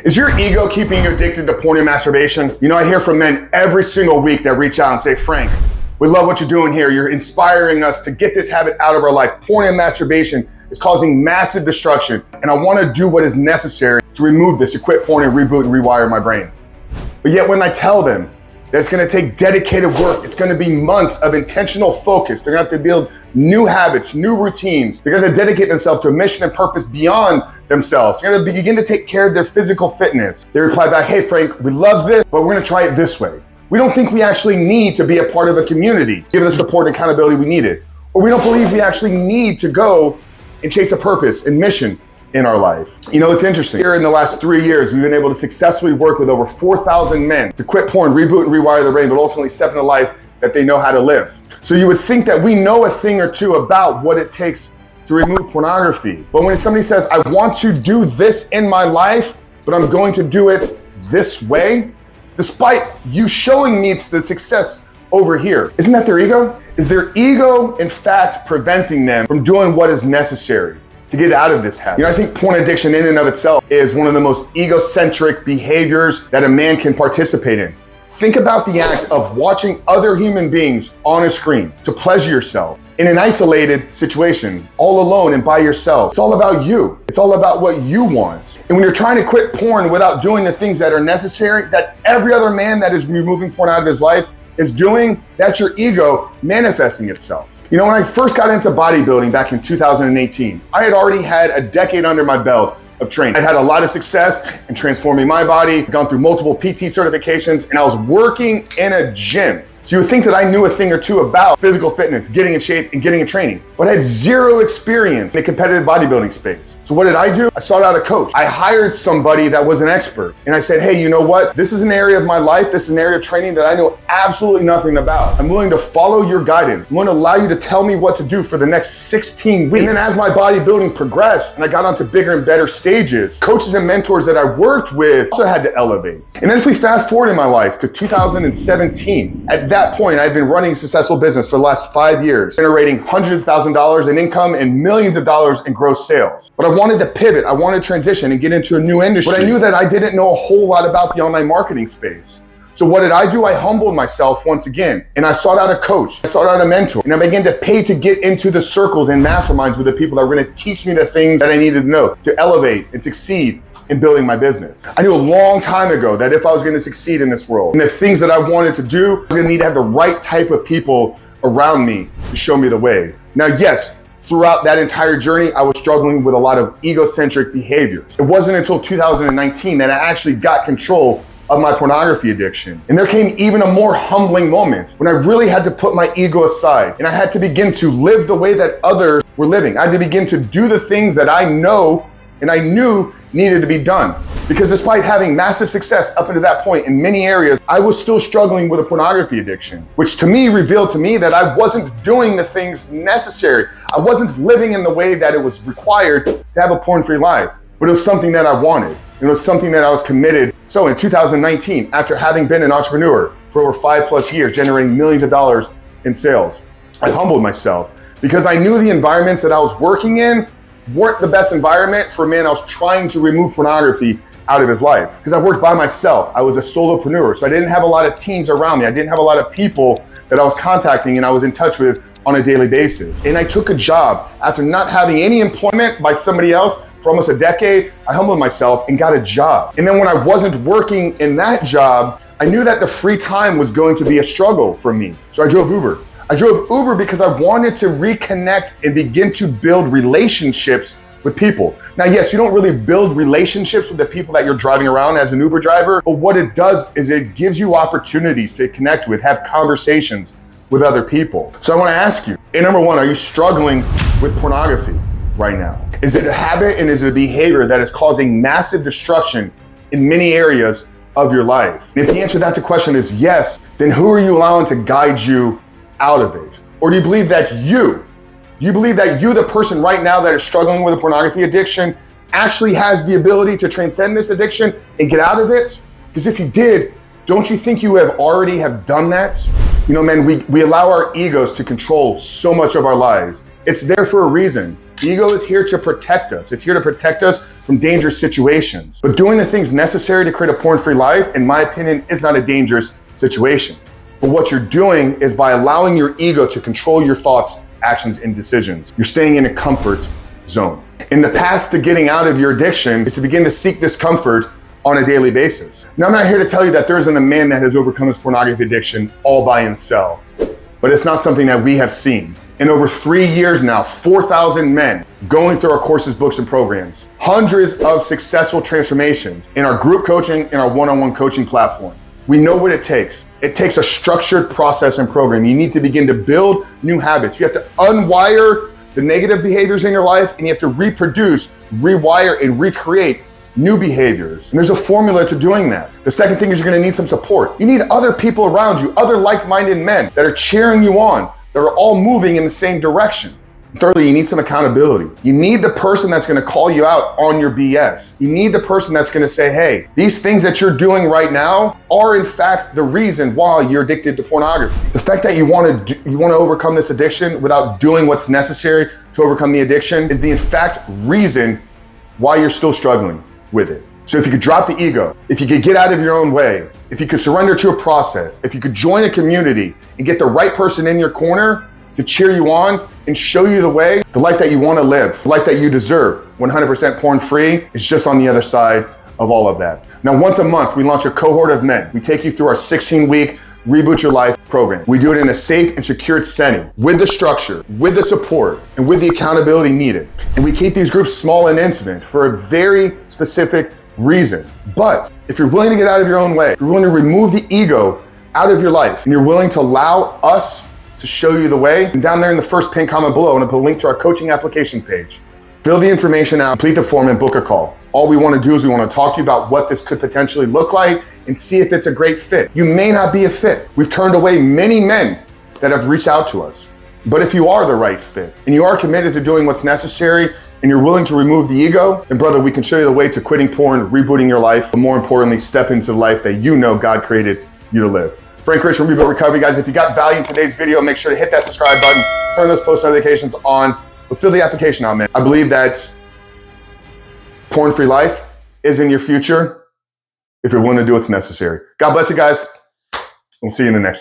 Is your ego keeping you addicted to porn and masturbation? You know, I hear from men every single week that reach out and say, Frank, we love what you're doing here. You're inspiring us to get this habit out of our life. Porn and masturbation is causing massive destruction, and I want to do what is necessary to remove this, to quit porn and reboot and rewire my brain. But yet when I tell them that it's going to take dedicated work, it's going to be months of intentional focus, they're going to have to build new habits, new routines, they're going to dedicate themselves to a mission and purpose beyond themselves, they're going to begin to take care of their physical fitness. They reply back, hey Frank, we love this, but we're going to try it this way. We don't think we actually need to be a part of a community, give the support and accountability we needed. Or we don't believe we actually need to go and chase a purpose and mission in our life. You know, it's interesting. Here in the last 3 years, we've been able to successfully work with over 4,000 men to quit porn, reboot and rewire their brain, but ultimately step into life that they know how to live. So you would think that we know a thing or two about what it takes to remove pornography. But when somebody says, I want to do this in my life, but I'm going to do it this way, despite you showing me the success over here, isn't that their ego? Is their ego, in fact, preventing them from doing what is necessary to get out of this habit? You know, I think porn addiction in and of itself is one of the most egocentric behaviors that a man can participate in. Think about the act of watching other human beings on a screen to pleasure yourself in an isolated situation, all alone and by yourself. It's all about you. It's all about what you want. And when you're trying to quit porn without doing the things that are necessary, that every other man that is removing porn out of his life is doing, that's your ego manifesting itself. You know, when I first got into bodybuilding back in 2018, I had already had a decade under my belt of training. I had a lot of success in transforming my body, gone through multiple PT certifications, and I was working in a gym. So you would think that I knew a thing or two about physical fitness, getting in shape and getting in training, but I had zero experience in a competitive bodybuilding space. So what did I do? I sought out a coach. I hired somebody that was an expert. And I said, hey, you know what? This is an area of my life. This is an area of training that I know absolutely nothing about. I'm willing to follow your guidance. I'm going to allow you to tell me what to do for the next 16 weeks. And then as my bodybuilding progressed and I got onto bigger and better stages, coaches and mentors that I worked with also had to elevate. And then if we fast forward in my life to 2017, at that point, I've been running a successful business for the last 5 years, generating hundreds of thousands of dollars in income and millions of dollars in gross sales. But I wanted to pivot. I wanted to transition and get into a new industry. But I knew that I didn't know a whole lot about the online marketing space. So what did I do? I humbled myself once again, and I sought out a coach. I sought out a mentor, and I began to pay to get into the circles and masterminds with the people that were going to teach me the things that I needed to know to elevate and succeed in building my business. I knew a long time ago that if I was going to succeed in this world and the things that I wanted to do, I was going to need to have the right type of people around me to show me the way. Now, yes, throughout that entire journey, I was struggling with a lot of egocentric behaviors. It wasn't until 2019 that I actually got control of my pornography addiction. And there came even a more humbling moment when I really had to put my ego aside and I had to begin to live the way that others were living. I had to begin to do the things that I know and I knew needed to be done. Because despite having massive success up until that point in many areas, I was still struggling with a pornography addiction, which to me revealed to me that I wasn't doing the things necessary. I wasn't living in the way that it was required to have a porn-free life, but it was something that I wanted. It was something that I was committed. So in 2019, after having been an entrepreneur for over 5+ years, generating millions of dollars in sales, I humbled myself because I knew the environments that I was working in weren't the best environment for a man that was trying to remove pornography out of his life. Because I worked by myself. I was a solopreneur, so I didn't have a lot of teams around me. I didn't have a lot of people that I was contacting and I was in touch with on a daily basis. And I took a job after not having any employment by somebody else for almost a decade. I humbled myself and got a job. And then when I wasn't working in that job, I knew that the free time was going to be a struggle for me. So I drove Uber. I drove Uber because I wanted to reconnect and begin to build relationships with people. Now, yes, you don't really build relationships with the people that you're driving around as an Uber driver, but what it does is it gives you opportunities to connect with, have conversations with other people. So I want to ask you, number one, are you struggling with pornography right now? Is it a habit and is it a behavior that is causing massive destruction in many areas of your life? And if the answer to that question is yes, then who are you allowing to guide you out of it? Or do you believe that you, the person right now that is struggling with a pornography addiction, actually has the ability to transcend this addiction and get out of it? Because if you did, don't you think you already have done that? You know, man, we allow our egos to control so much of our lives. It's there for a reason. Ego is here to protect us. It's here to protect us from dangerous situations. But doing the things necessary to create a porn-free life, in my opinion, is not a dangerous situation. But what you're doing is by allowing your ego to control your thoughts, actions, and decisions. You're staying in a comfort zone. And the path to getting out of your addiction is to begin to seek discomfort on a daily basis. Now, I'm not here to tell you that there isn't a man that has overcome his pornography addiction all by himself, but it's not something that we have seen. In over 3 years now, 4,000 men going through our courses, books, and programs, hundreds of successful transformations in our group coaching and our one-on-one coaching platform. We know what it takes. It takes a structured process and program. You need to begin to build new habits. You have to unwire the negative behaviors in your life, and you have to reproduce, rewire, and recreate new behaviors. And there's a formula to doing that. The second thing is you're gonna need some support. You need other people around you, other like-minded men that are cheering you on, that are all moving in the same direction. Thirdly, you need some accountability. You need the person that's gonna call you out on your BS. You need the person that's gonna say, hey, these things that you're doing right now are in fact the reason why you're addicted to pornography. The fact that you wanna overcome this addiction without doing what's necessary to overcome the addiction is the in fact reason why you're still struggling with it. So if you could drop the ego, if you could get out of your own way, if you could surrender to a process, if you could join a community and get the right person in your corner to cheer you on and show you the way, the life that you want to live, the life that you deserve, 100% porn free, is just on the other side of all of that. Now, once a month, we launch a cohort of men. We take you through our 16-week Reboot Your Life program. We do it in a safe and secured setting with the structure, with the support, and with the accountability needed. And we keep these groups small and intimate for a very specific reason. But if you're willing to get out of your own way, if you're willing to remove the ego out of your life, and you're willing to allow us to show you the way, and down there in the first pinned comment below, I'm gonna put a link to our coaching application page. Fill the information out, complete the form, and book a call. All we want to do is we want to talk to you about what this could potentially look like and see if it's a great fit. You may not be a fit. We've turned away many men that have reached out to us. But if you are the right fit and you are committed to doing what's necessary and you're willing to remove the ego, then brother, we can show you the way to quitting porn, rebooting your life, but more importantly, step into the life that you know God created you to live. Frank Rich from Reboot Recovery, guys. If you got value in today's video, make sure to hit that subscribe button, turn those post notifications on, but fill the application out, man. I believe that porn-free life is in your future if you're willing to do what's necessary. God bless you guys. We'll see you in the next one.